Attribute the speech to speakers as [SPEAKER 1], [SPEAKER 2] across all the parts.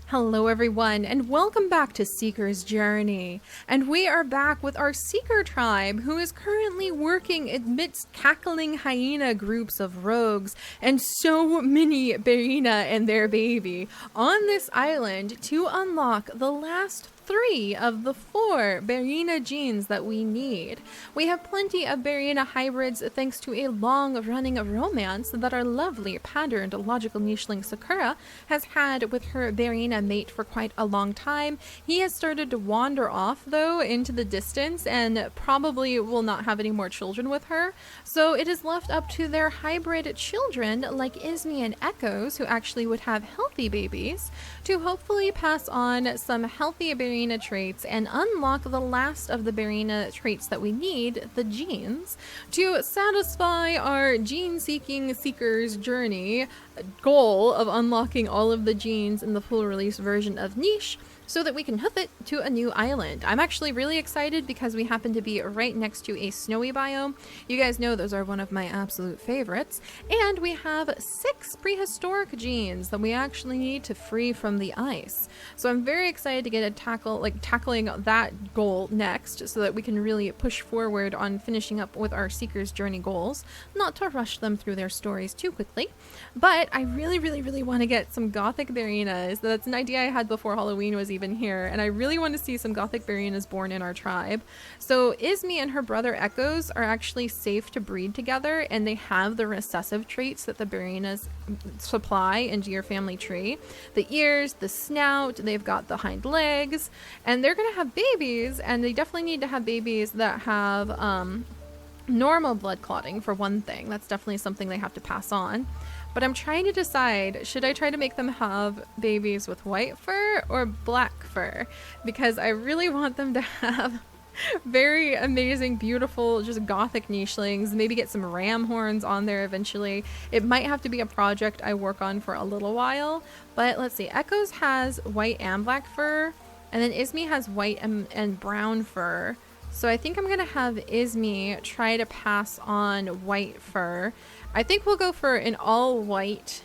[SPEAKER 1] Hello everyone, and welcome back to Seeker's Journey. And we are back with our Seeker tribe, who is currently working amidst cackling hyena groups of rogues and so many Bearyena and their baby on this island to unlock the last 3 of the 4 Bearyena genes that we need. We have plenty of Bearyena hybrids thanks to a long-running romance that our lovely patterned logical nicheling Sakura has had with her Bearyena mate for quite a long time. He has started to wander off though into the distance and probably will not have any more children with her. So it is left up to their hybrid children like Izmi and Echoes, who actually would have healthy babies, to hopefully pass on some healthy Bearyena traits and unlock the last of the Bearyena traits that we need, the genes, to satisfy our gene-seeking seeker's journey goal of unlocking all of the genes in the full release version of Niche, so that we can hoof it to a new island. I'm actually really excited because we happen to be right next to a snowy biome. You guys know those are one of my absolute favorites. And we have 6 prehistoric genes that we actually need to free from the ice. So I'm very excited to get tackling that goal next so that we can really push forward on finishing up with our Seeker's Journey goals. Not to rush them through their stories too quickly, but I really want to get some gothic Bearyenas. That's an idea I had before Halloween was even here, and I really want to see some gothic Bearyenas born in our tribe. So Izmi and her brother Echoes are actually safe to breed together, and they have the recessive traits that the Bearyenas supply into your family tree. The ears, the snout, they've got the hind legs, and they're gonna have babies, and they definitely need to have babies that have normal blood clotting for one thing. That's definitely something they have to pass on. But I'm trying to decide, should I try to make them have babies with white fur or black fur? Because I really want them to have very amazing, beautiful, just gothic nichelings. Maybe get some ram horns on there eventually. It might have to be a project I work on for a little while. But let's see, Echoes has white and black fur, and then Izmi has white and brown fur. So I think I'm gonna have Izmi try to pass on white fur. I think we'll go for an all white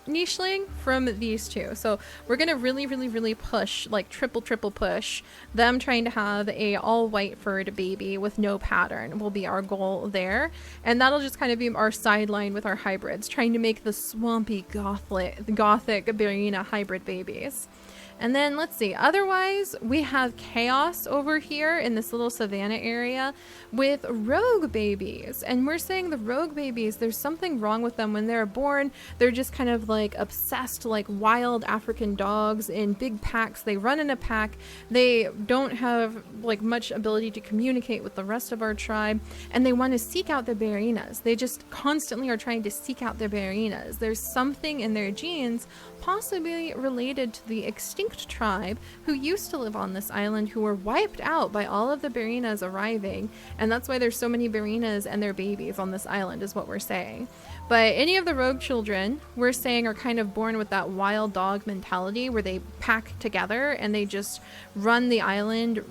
[SPEAKER 1] nicheling from these two. So we're gonna really push, like triple push them, trying to have a all white furred baby with no pattern will be our goal there, and that'll just kind of be our sideline with our hybrids, trying to make the swampy gothic Bearyena hybrid babies. And then let's see, otherwise we have chaos over here in this little savanna area with rogue babies. And we're saying the rogue babies, there's something wrong with them. When they're born, they're just kind of like obsessed, like wild African dogs in big packs. They run in a pack. They don't have like much ability to communicate with the rest of our tribe, and they want to seek out their Bearyenas. They just constantly are trying to seek out their Bearyenas. There's something in their genes possibly related to the extinct tribe who used to live on this island, who were wiped out by all of the Bearyenas arriving, and that's why there's so many Bearyenas and their babies on this island, is what we're saying. But any of the rogue children, we're saying, are kind of born with that wild dog mentality where they pack together and they just run the island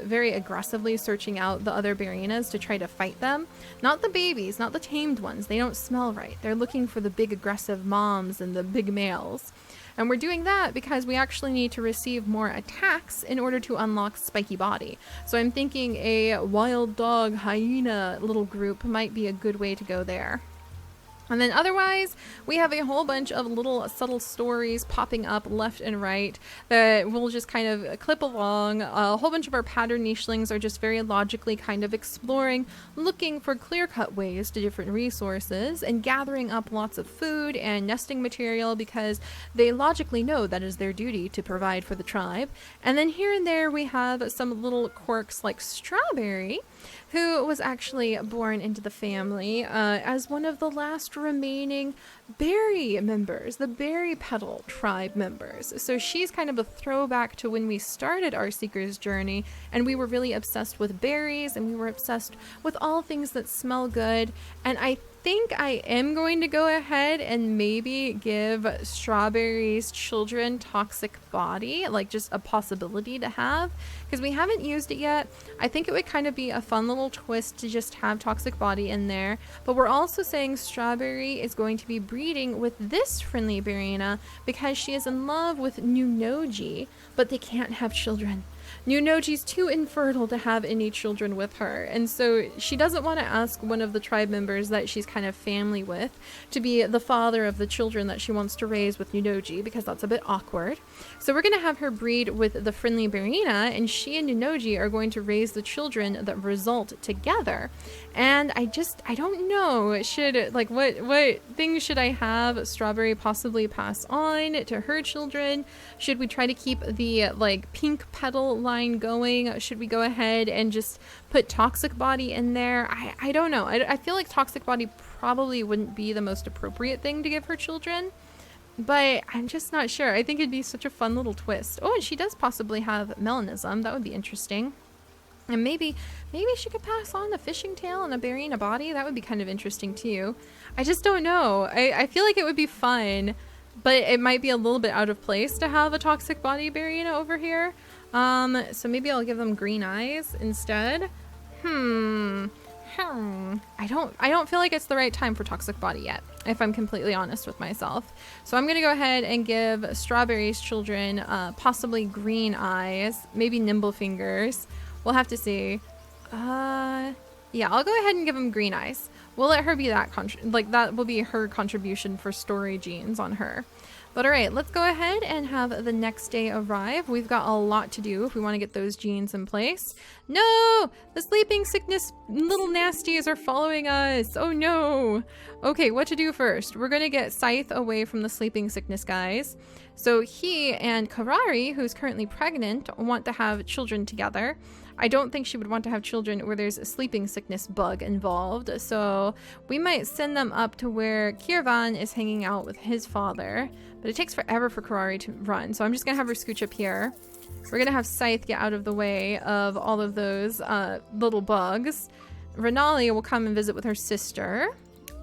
[SPEAKER 1] very aggressively, searching out the other Bearyenas to try to fight them. Not the babies, not the tamed ones. They don't smell right. They're looking for the big aggressive moms and the big males. And we're doing that because we actually need to receive more attacks in order to unlock Spiky Body. So I'm thinking a wild dog hyena little group might be a good way to go there. And then otherwise, we have a whole bunch of little subtle stories popping up left and right that we'll just kind of clip along. A whole bunch of our pattern nichelings are just very logically kind of exploring, looking for clear-cut ways to different resources and gathering up lots of food and nesting material because they logically know that is their duty to provide for the tribe. And then here and there we have some little quirks like Strawberry, who was actually born into the family as one of the last remaining berry members, the berry petal tribe members. So she's kind of a throwback to when we started our Seeker's Journey, and we were really obsessed with berries, and we were obsessed with all things that smell good. And I think I am going to go ahead and maybe give Strawberry's children toxic body, like just a possibility to have, because we haven't used it yet. I think it would kind of be a fun little twist to just have toxic body in there. But we're also saying Strawberry is going to be breeding with this friendly Bearyena because she is in love with Nunoji, but they can't have children. Nunoji's too infertile to have any children with her, and so she doesn't want to ask one of the tribe members that she's kind of family with to be the father of the children that she wants to raise with Nunoji, because that's a bit awkward. So we're going to have her breed with the friendly Bearyena, and she and Nunoji are going to raise the children that result together. And I don't know, what things should I have Strawberry possibly pass on to her children? Should we try to keep the pink petal line going? Should we go ahead and just put toxic body in there? I don't know. I feel like toxic body probably wouldn't be the most appropriate thing to give her children, but I'm just not sure. I think it'd be such a fun little twist. Oh, and she does possibly have melanism. That would be interesting. And maybe she could pass on a fishing tail and a Bearyena body. That would be kind of interesting too. I just don't know. I feel like it would be fun, but it might be a little bit out of place to have a toxic body Bearyena over here. So maybe I'll give them green eyes instead. I don't feel like it's the right time for toxic body yet, if I'm completely honest with myself. So I'm gonna go ahead and give Strawberry's children possibly green eyes, maybe nimble fingers. We'll have to see. Yeah, I'll go ahead and give them green eyes. We'll let her be that that will be her contribution for story genes on her. But all right, let's go ahead and have the next day arrive. We've got a lot to do if we want to get those genes in place. No, the sleeping sickness little nasties are following us. Oh no. Okay, what to do first? We're gonna get Scythe away from the sleeping sickness guys. So he and Karari, who's currently pregnant, want to have children together. I don't think she would want to have children where there's a sleeping sickness bug involved, so we might send them up to where Kirvan is hanging out with his father, but it takes forever for Karari to run, so I'm just gonna have her scooch up here. We're gonna have Scythe get out of the way of all of those little bugs. Renali will come and visit with her sister.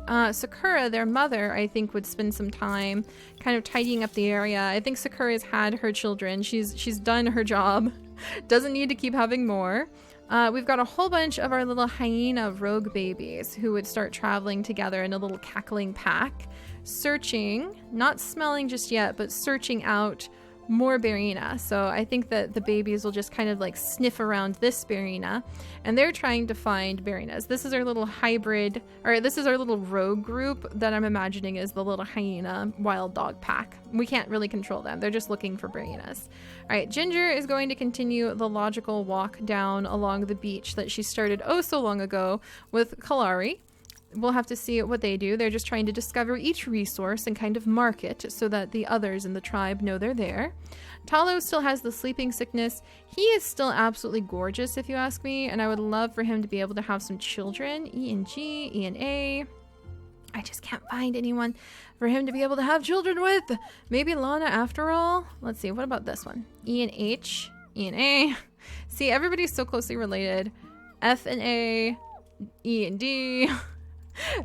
[SPEAKER 1] Sakura, their mother, I think would spend some time kind of tidying up the area. I think Sakura's had her children. She's done her job. Doesn't need to keep having more. We've got a whole bunch of our little hyena rogue babies who would start traveling together in a little cackling pack, searching, not smelling just yet, but searching out more Bearyena. So I think that the babies will just kind of sniff around this Bearyena, and they're trying to find Bearyenas. This is our little hybrid, or this is our little rogue group that I'm imagining is the little hyena wild dog pack. We can't really control them. They're just looking for Bearyenas. All right, Ginger is going to continue the logical walk down along the beach that she started oh so long ago with Kalari. We'll have to see what they do. They're just trying to discover each resource and kind of mark it so that the others in the tribe know they're there. Talo still has the sleeping sickness. He is still absolutely gorgeous, if you ask me, and I would love for him to be able to have some children. E and G, E and A. I just can't find anyone for him to be able to have children with. Maybe Lana after all? Let's see, what about this one? E and H, E and A. See, everybody's so closely related. F and A, E and D.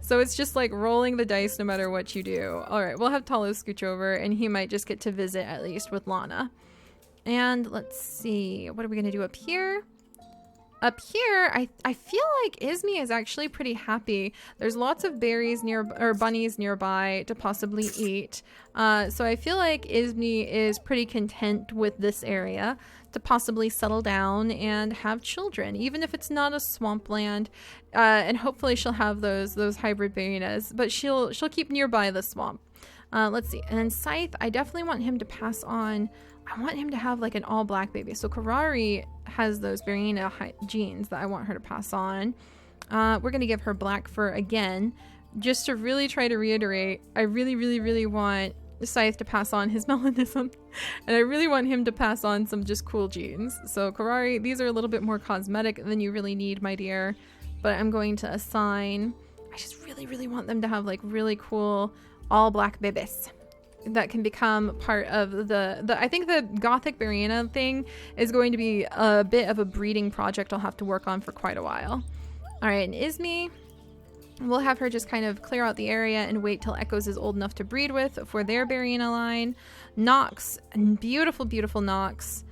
[SPEAKER 1] So it's just rolling the dice no matter what you do. All right, we'll have Talo scooch over, and he might just get to visit at least with Lana. And let's see, what are we gonna do up here? Up here, I feel like Izmi is actually pretty happy. There's lots of berries or bunnies nearby to possibly eat. So I feel like Izmi is pretty content with this area to possibly settle down and have children, even if it's not a swampland. And hopefully she'll have those hybrid Bearyenas, but she'll keep nearby the swamp. Let's see. And then Scythe, I definitely want him to pass on. I want him to have an all black baby. So Karari has those Bearyena genes that I want her to pass on. We're going to give her black fur again, just to really try to reiterate. I really, really, really want Scythe to pass on his melanism, and I really want him to pass on some just cool genes. So Karari, these are a little bit more cosmetic than you really need, my dear, but I'm going to assign. I just really, really want them to have really cool all black babies that can become part of the I think the Gothic Bearyena thing is going to be a bit of a breeding project I'll have to work on for quite a while. All right, and Izmi, We'll have her just kind of clear out the area and wait till Echoes is old enough to breed with for their Bearyena line. Nox, beautiful, beautiful Nox.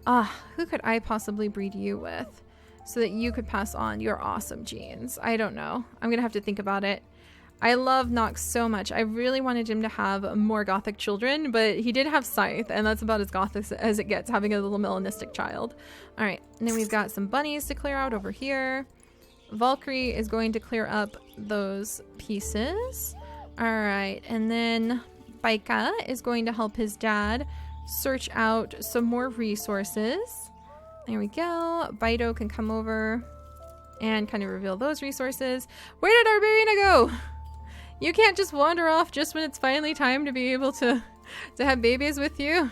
[SPEAKER 1] Who could I possibly breed you with so that you could pass on your awesome genes? I don't know. I'm gonna have to think about it. I love Nox so much. I really wanted him to have more gothic children, but he did have Scythe, and that's about as gothic as it gets, having a little melanistic child. All right, and then we've got some bunnies to clear out over here. Valkyrie is going to clear up those pieces. All right, and then Baika is going to help his dad search out some more resources. There we go. Bido can come over and kind of reveal those resources. Where did our Bearyena go? You can't just wander off just when it's finally time to be able to have babies with you.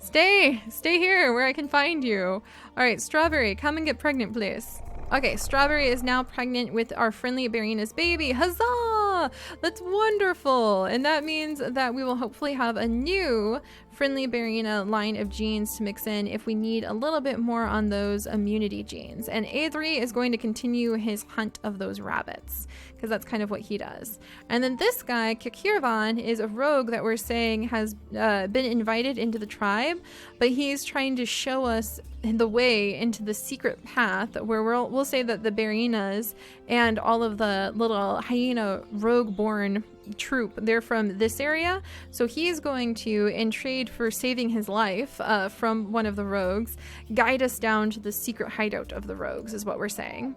[SPEAKER 1] Stay here where I can find you. All right, Strawberry, come and get pregnant, please. Okay, Strawberry is now pregnant with our friendly Bearyena's baby. Huzzah! That's wonderful. And that means that we will hopefully have a new friendly Bearyena line of genes to mix in if we need a little bit more on those immunity genes. And A3 is going to continue his hunt of those rabbits, because that's kind of what he does. And then this guy, Kikirvan, is a rogue that we're saying has been invited into the tribe, but he's trying to show us the way into the secret path where we'll say that the Bearyenas and all of the little hyena rogue-born troop, they're from this area. So he's going to, in trade for saving his life from one of the rogues, guide us down to the secret hideout of the rogues, is what we're saying.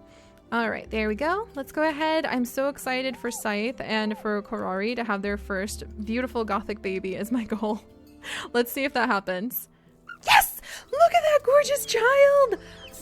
[SPEAKER 1] All right, there we go. Let's go ahead. I'm so excited for Scythe and for Korari to have their first beautiful gothic baby as my goal. Let's see if that happens. Yes! Look at that gorgeous child!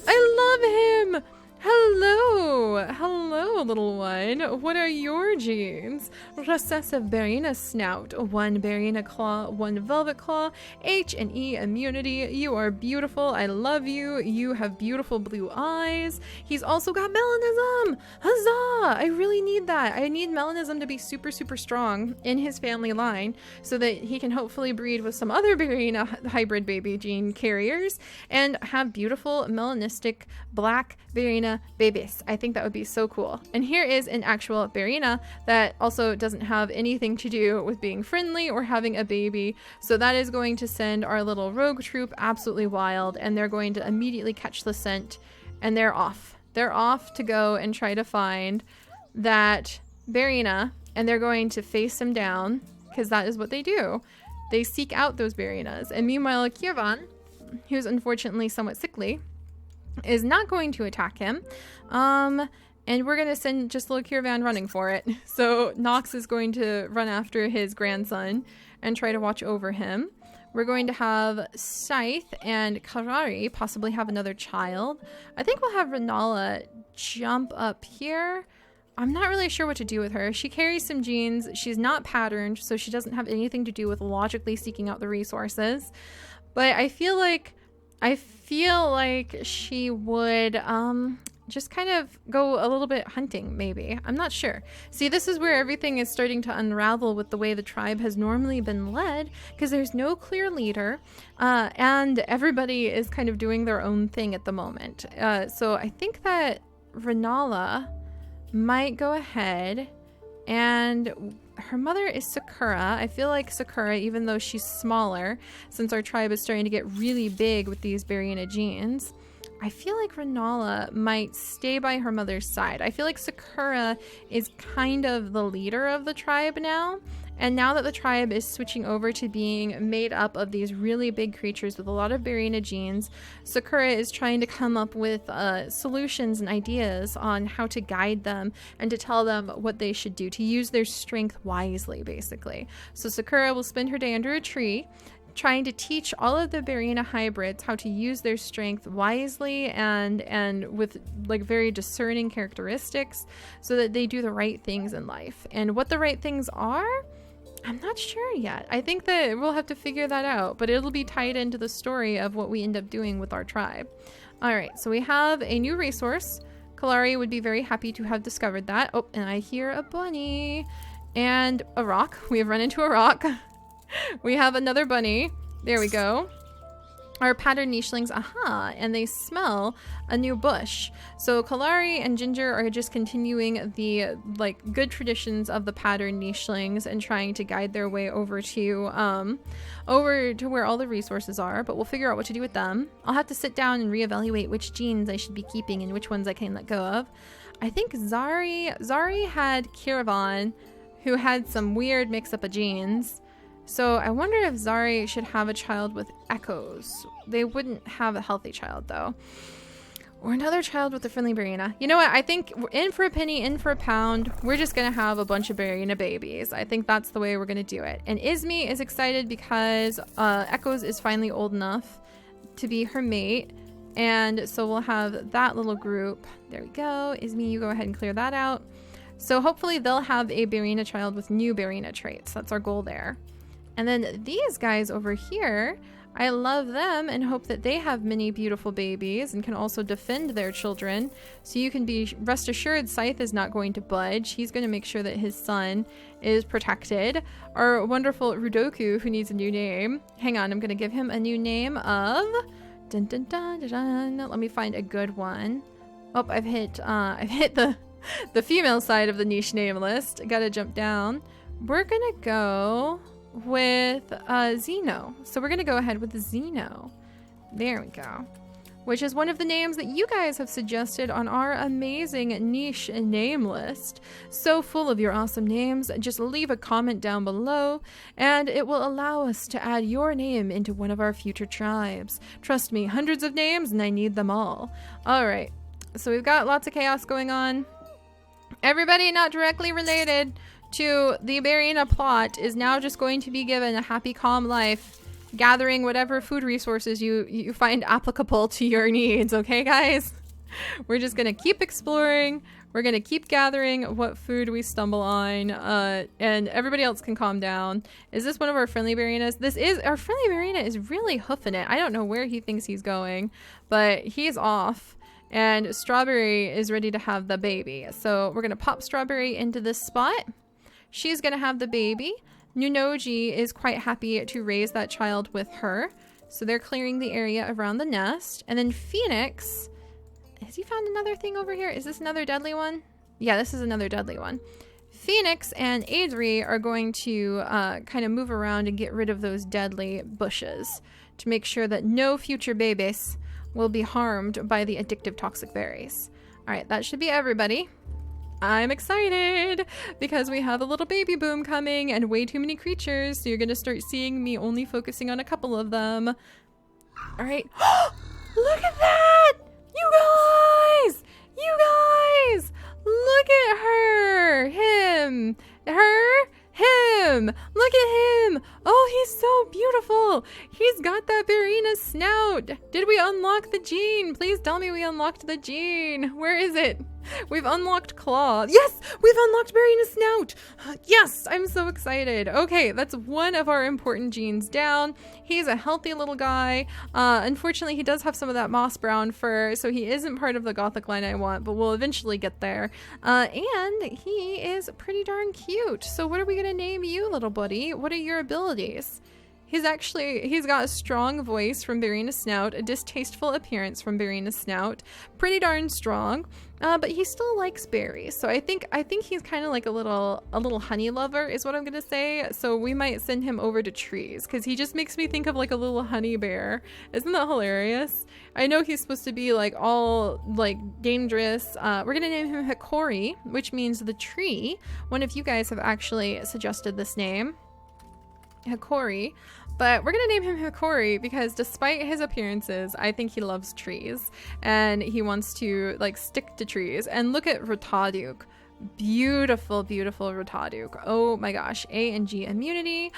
[SPEAKER 1] I love him! Hello, little one. What are your genes? Recessive Bearyena snout, 1 Bearyena claw, 1 velvet claw, H and E immunity. You are beautiful. I love you. You have beautiful blue eyes. He's also got melanism. Huzzah! I really need that. I need melanism to be super, super strong in his family line so that he can hopefully breed with some other Bearyena hybrid baby gene carriers and have beautiful melanistic black Bearyena babies. I think that would be so cool. And here is an actual Bearyena that also doesn't have anything to do with being friendly or having a baby. So that is going to send our little rogue troop absolutely wild, and they're going to immediately catch the scent, and they're off. They're off to go and try to find that Bearyena, and they're going to face him down, because that is what they do. They seek out those Bearyenas. And meanwhile, Kirvan, who's unfortunately somewhat sickly, is not going to attack him. And we're going to send just little Kirvan running for it. So Nox is going to run after his grandson and try to watch over him. We're going to have Scythe and Karari possibly have another child. I think we'll have Renala jump up here. I'm not really sure what to do with her. She carries some genes. She's not patterned, so she doesn't have anything to do with logically seeking out the resources. But I feel like she would just kind of go a little bit hunting, maybe. I'm not sure. See, this is where everything is starting to unravel with the way the tribe has normally been led, because there's no clear leader, and everybody is kind of doing their own thing at the moment. So I think that Renala might go ahead, and her mother is Sakura. I feel like Sakura, even though she's smaller, since our tribe is starting to get really big with these Bearyena genes, I feel like Renala might stay by her mother's side. I feel like Sakura is kind of the leader of the tribe now. And now that the tribe is switching over to being made up of these really big creatures with a lot of Bearyena genes, Sakura is trying to come up with solutions and ideas on how to guide them and to tell them what they should do, to use their strength wisely, basically. So Sakura will spend her day under a tree trying to teach all of the Bearyena hybrids how to use their strength wisely and with like very discerning characteristics so that they do the right things in life. And what the right things are, I'm not sure yet. I think that we'll have to figure that out, but it'll be tied into the story of what we end up doing with our tribe. All right, so we have a new resource. Kalari would be very happy to have discovered that. Oh, and I hear a bunny and a rock. We have run into a rock. We have another bunny. There we go. are pattern nichelings, aha, and they smell a new bush. So Kalari and Ginger are just continuing the like good traditions of the pattern nichelings and trying to guide their way over to where all the resources are, but we'll figure out what to do with them. I'll have to sit down and reevaluate which genes I should be keeping and which ones I can let go of. I think Zari had Kiravan, who had some weird mix-up of genes. So I wonder if Zari should have a child with echoes. They wouldn't have a healthy child though. Or another child with a friendly Bearyena. You know what? I think in for a penny, in for a pound, we're just going to have a bunch of Bearyena babies. I think that's the way we're going to do it. And Izmi is excited because Echoes is finally old enough to be her mate. And so we'll have that little group. There we go. Izmi, you go ahead and clear that out. So hopefully they'll have a Bearyena child with new Bearyena traits. That's our goal there. And then these guys over here, I love them and hope that they have many beautiful babies and can also defend their children. So you can be rest assured Scythe is not going to budge. He's going to make sure that his son is protected. Our wonderful Rudoku, who needs a new name. Hang on, I'm going to give him a new name of... Dun, dun, dun, dun, dun. Let me find a good one. Oh, I've hit the female side of the niche name list. I gotta jump down. We're gonna go with Zeno. So we're gonna go ahead with Zeno. There we go. Which is one of the names that you guys have suggested on our amazing niche name list. So full of your awesome names. Just leave a comment down below and it will allow us to add your name into one of our future tribes. Trust me, hundreds of names and I need them all. All right, so we've got lots of chaos going on. Everybody not directly related to the Bearyena plot is now just going to be given a happy, calm life, gathering whatever food resources you find applicable to your needs, okay, guys? We're just gonna keep exploring. We're gonna keep gathering what food we stumble on, and everybody else can calm down. Is this one of our friendly Bearyenas? This is, our friendly Bearyena is really hoofing it. I don't know where he thinks he's going, but he's off. And Strawberry is ready to have the baby. So we're gonna pop Strawberry into this spot. She's gonna have the baby. Nunoji is quite happy to raise that child with her. So they're clearing the area around the nest. And then Phoenix, has he found another thing over here? Is this another deadly one? Yeah, this is another deadly one. Phoenix and Adri are going to kind of move around and get rid of those deadly bushes to make sure that no future babies will be harmed by the addictive toxic berries. All right, that should be everybody. I'm excited because we have a little baby boom coming and way too many creatures. So you're going to start seeing me only focusing on a couple of them. All right. Look at that! You guys! You guys! Look at her! Him! Her! Him! Look at him! Oh, he's so beautiful! He's got that Bearyena snout! Did we unlock the gene? Please tell me we unlocked the gene. Where is it? We've unlocked claw. Yes! We've unlocked Bearyena snout! Yes! I'm so excited. Okay, that's one of our important genes down. He's a healthy little guy. Unfortunately, he does have some of that moss brown fur, so he isn't part of the gothic line I want, but we'll eventually get there. And he is pretty darn cute. So what are we gonna name you, little buddy? What are your abilities? He's got a strong voice from Bearyena snout, a distasteful appearance from Bearyena snout, pretty darn strong, but he still likes berries. So I think he's kind of like a little honey lover is what I'm gonna say. So we might send him over to trees because he just makes me think of like a little honey bear. Isn't that hilarious? I know he's supposed to be like all like dangerous. We're gonna name him Hikori, which means the tree. One of you guys have actually suggested this name, Hikori. But we're gonna name him Hikori because despite his appearances, I think he loves trees and he wants to like stick to trees. And look at Rotaduk. Beautiful, beautiful Rotaduk. Oh my gosh. A and G immunity.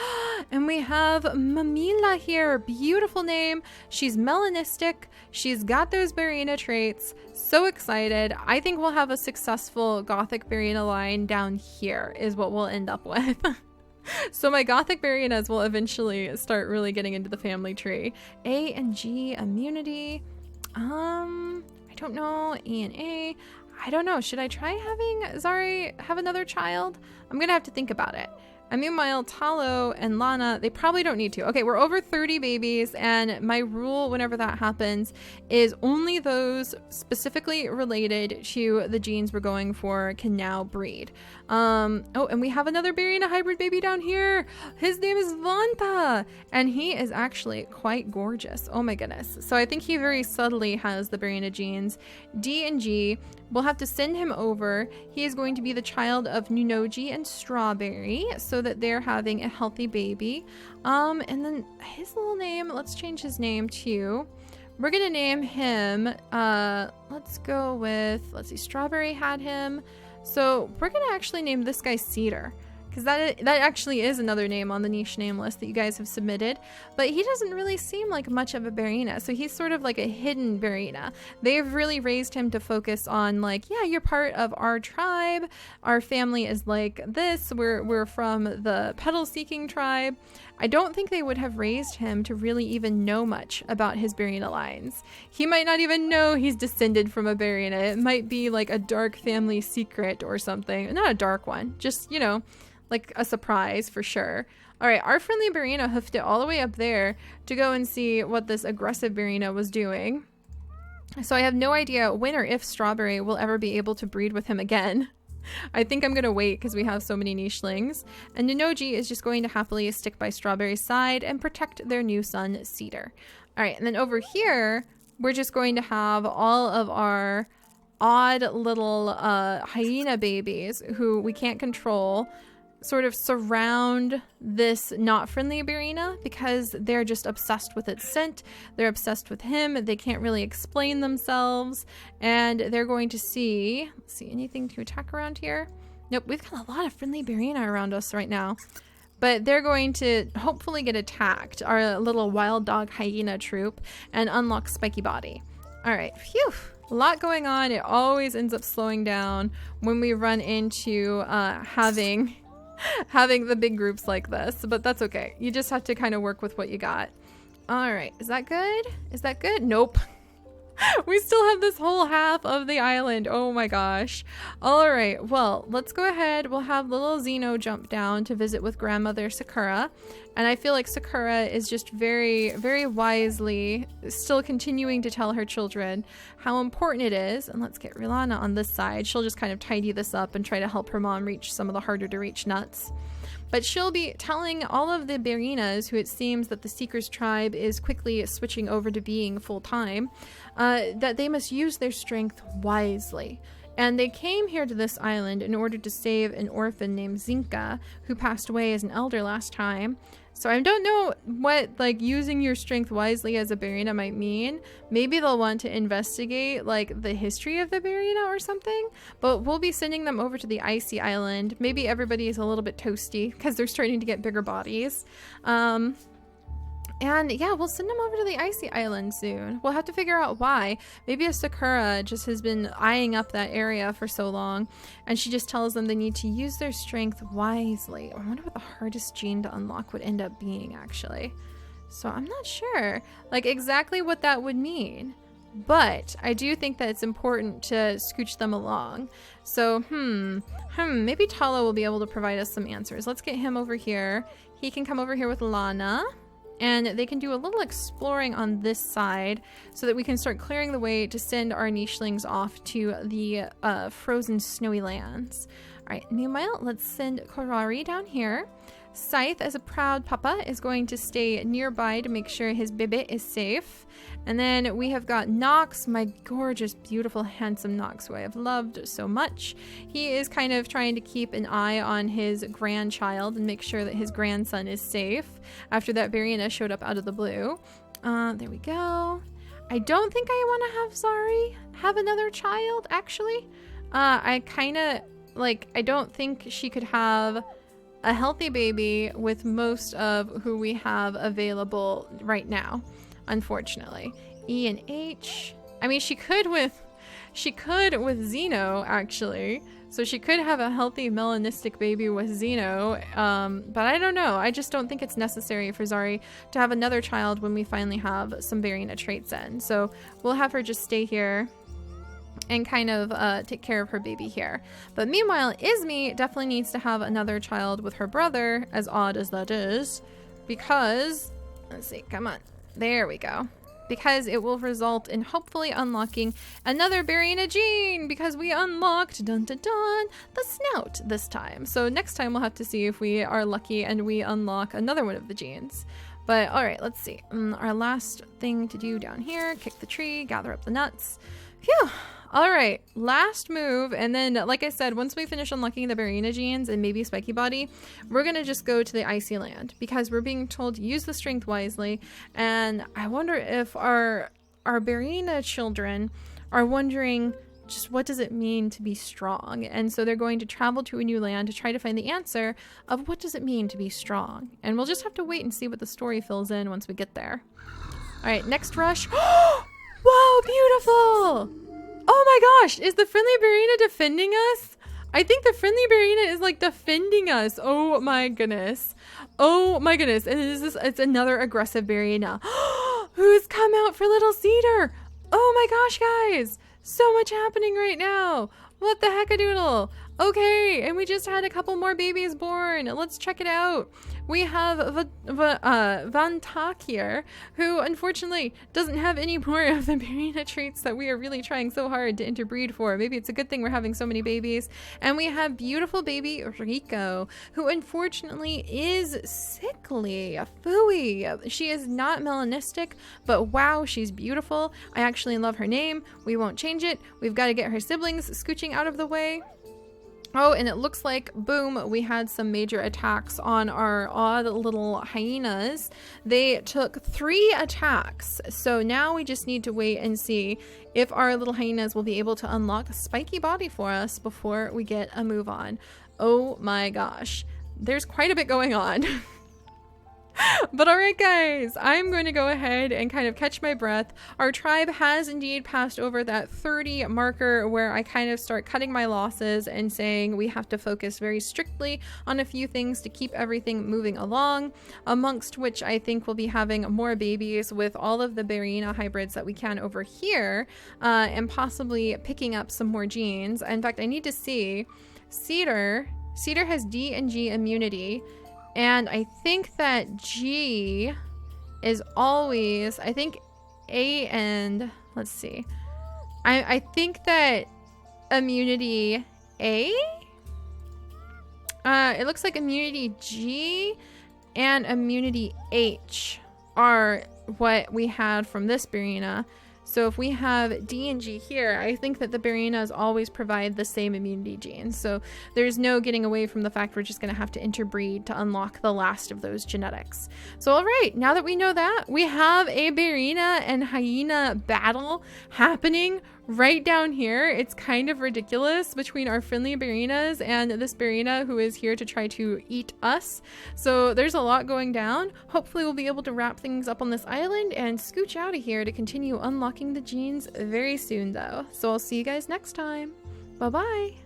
[SPEAKER 1] And we have Mamila here. Beautiful name. She's melanistic. She's got those Bearyena traits. So excited. I think we'll have a successful Gothic Bearyena line down here is what we'll end up with. So my Gothic Bearyenas will eventually start really getting into the family tree. A and G immunity. I don't know. E and A. I don't know. Should I try having Zari have another child? I'm gonna have to think about it. And meanwhile, Talo and Lana, they probably don't need to. Okay, we're over 30 babies, and my rule whenever that happens is only those specifically related to the genes we're going for can now breed. Oh, and we have another Bearyena hybrid baby down here. His name is Vanta, and he is actually quite gorgeous. Oh my goodness. So I think he very subtly has the Bearyena genes. D and G, we'll have to send him over. He is going to be the child of Nunoji and Strawberry, so that they're having a healthy baby. And then his little name, let's change his name to, we're gonna name him, let's go with, let's see, Strawberry had him. So we're gonna actually name this guy Cedar, because that actually is another name on the niche name list that you guys have submitted, but he doesn't really seem like much of a Bearyena, so he's sort of like a hidden Bearyena. They've really raised him to focus on like, yeah, you're part of our tribe, our family is like this, we're from the petal seeking tribe. I don't think they would have raised him to really even know much about his Bearyena lines. He might not even know he's descended from a Bearyena. It might be like a dark family secret or something. Not a dark one, just, you know, like a surprise for sure. All right, our friendly Bearyena hoofed it all the way up there to go and see what this aggressive Bearyena was doing. So I have no idea when or if Strawberry will ever be able to breed with him again. I think I'm going to wait because we have so many nichelings. And Nunoji is just going to happily stick by Strawberry's side and protect their new son, Cedar. All right, and then over here, we're just going to have all of our odd little hyena babies who we can't control sort of surround this not friendly Bearyena because they're just obsessed with its scent. They're obsessed with him. They can't really explain themselves, and they're going to see, let's see, anything to attack around here? Nope, we've got a lot of friendly Bearyena around us right now, but they're going to hopefully get attacked, our little wild dog hyena troop, and unlock Spiky Body. All right, phew. A lot going on. It always ends up slowing down when we run into having the big groups like this, but that's okay. You just have to kind of work with what you got. All right, is that good? Is that good? Nope. We still have this whole half of the island. Oh my gosh. All right, well, let's go ahead. We'll have little Zeno jump down to visit with grandmother Sakura. And I feel like Sakura is just very, very wisely still continuing to tell her children how important it is. And let's get Rilana on this side. She'll just kind of tidy this up and try to help her mom reach some of the harder to reach nuts. But she'll be telling all of the Bearyenas, who it seems that the Seekers tribe is quickly switching over to being full-time, that they must use their strength wisely. And they came here to this island in order to save an orphan named Zinka, who passed away as an elder last time. So I don't know what like using your strength wisely as a Bearyena might mean. Maybe they'll want to investigate like the history of the Bearyena or something, but we'll be sending them over to the icy island. Maybe everybody is a little bit toasty because they're starting to get bigger bodies. And yeah, we'll send them over to the icy island soon. We'll have to figure out why. Maybe a Sakura just has been eyeing up that area for so long, and she just tells them they need to use their strength wisely. I wonder what the hardest gene to unlock would end up being, actually. So I'm not sure, like, exactly what that would mean. But I do think that it's important to scooch them along. So, maybe Talo will be able to provide us some answers. Let's get him over here. He can come over here with Lana. And they can do a little exploring on this side so that we can start clearing the way to send our nichelings off to the frozen snowy lands. All right, meanwhile, let's send Korari down here. Scythe, as a proud papa, is going to stay nearby to make sure his bibit is safe. And then we have got Nox, my gorgeous, beautiful, handsome Nox, who I have loved so much. He is kind of trying to keep an eye on his grandchild and make sure that his grandson is safe after that Bearyena showed up out of the blue. There we go. I don't think I want to have Zari have another child, actually. I kind of, like, I don't think she could have a healthy baby with most of who we have available right now, unfortunately. E and H. I mean, she could with Zeno, actually. So she could have a healthy melanistic baby with Zeno, but I don't know. I just don't think it's necessary for Zari to have another child when we finally have some Bearyena traits in. So we'll have her just stay here. and kind of take care of her baby here. But meanwhile, Izmi definitely needs to have another child with her brother, as odd as that is, because, let's see, come on, there we go. Because it will result in hopefully unlocking another Bearyena gene, because we unlocked, dun dun dun, the snout this time. So next time we'll have to see if we are lucky and we unlock another one of the genes. But all right, let's see. Our last thing to do down here, kick the tree, gather up the nuts. Phew. All right, last move, and then, like I said, once we finish unlocking the Bearyena genes and maybe Spiky Body, we're gonna just go to the icy land, because we're being told to use the strength wisely, and I wonder if our Bearyena children are wondering just what does it mean to be strong, and so they're going to travel to a new land to try to find the answer of what does it mean to be strong, and we'll just have to wait and see what the story fills in once we get there. All right, next rush. Whoa, beautiful! Oh my gosh, is the friendly Bearyena defending us? I think the friendly Bearyena is like defending us. Oh my goodness. Oh my goodness. And it's another aggressive Bearyena. Who's come out for little Cedar? Oh my gosh, guys. So much happening right now. What the heck-a-doodle? Okay, and we just had a couple more babies born. Let's check it out. We have Vantak here, who unfortunately doesn't have any more of the Bearyena traits that we are really trying so hard to interbreed for. Maybe it's a good thing we're having so many babies. And we have beautiful baby Rico, who unfortunately is sickly. Phooey. She is not melanistic, but wow, she's beautiful. I actually love her name. We won't change it. We've got to get her siblings scooching out of the way. Oh, and it looks like, boom, we had some major attacks on our odd little hyenas. They took 3 attacks. So now we just need to wait and see if our little hyenas will be able to unlock a spiky body for us before we get a move on. Oh my gosh. There's quite a bit going on. But all right, guys, I'm going to go ahead and kind of catch my breath. Our tribe has indeed passed over that 30 marker where I kind of start cutting my losses and saying we have to focus very strictly on a few things to keep everything moving along, amongst which I think we'll be having more babies with all of the Bearyena hybrids that we can over here, and possibly picking up some more genes. In fact, I need to see Cedar has D and G immunity. And I think that G is always, I think A and, let's see. I think that immunity A? It looks like immunity G and immunity H are what we had from this Bearyena. So if we have D and G here, I think that the Bearyenas always provide the same immunity genes. So there's no getting away from the fact we're just going to have to interbreed to unlock the last of those genetics. So all right, now that we know that, we have a Bearyena and hyena battle happening right down here. It's kind of ridiculous between our friendly Bearyenas and this Bearyena who is here to try to eat us. So there's a lot going down. Hopefully we'll be able to wrap things up on this island and scooch out of here to continue unlocking the genes very soon though. So I'll see you guys next time. Bye bye.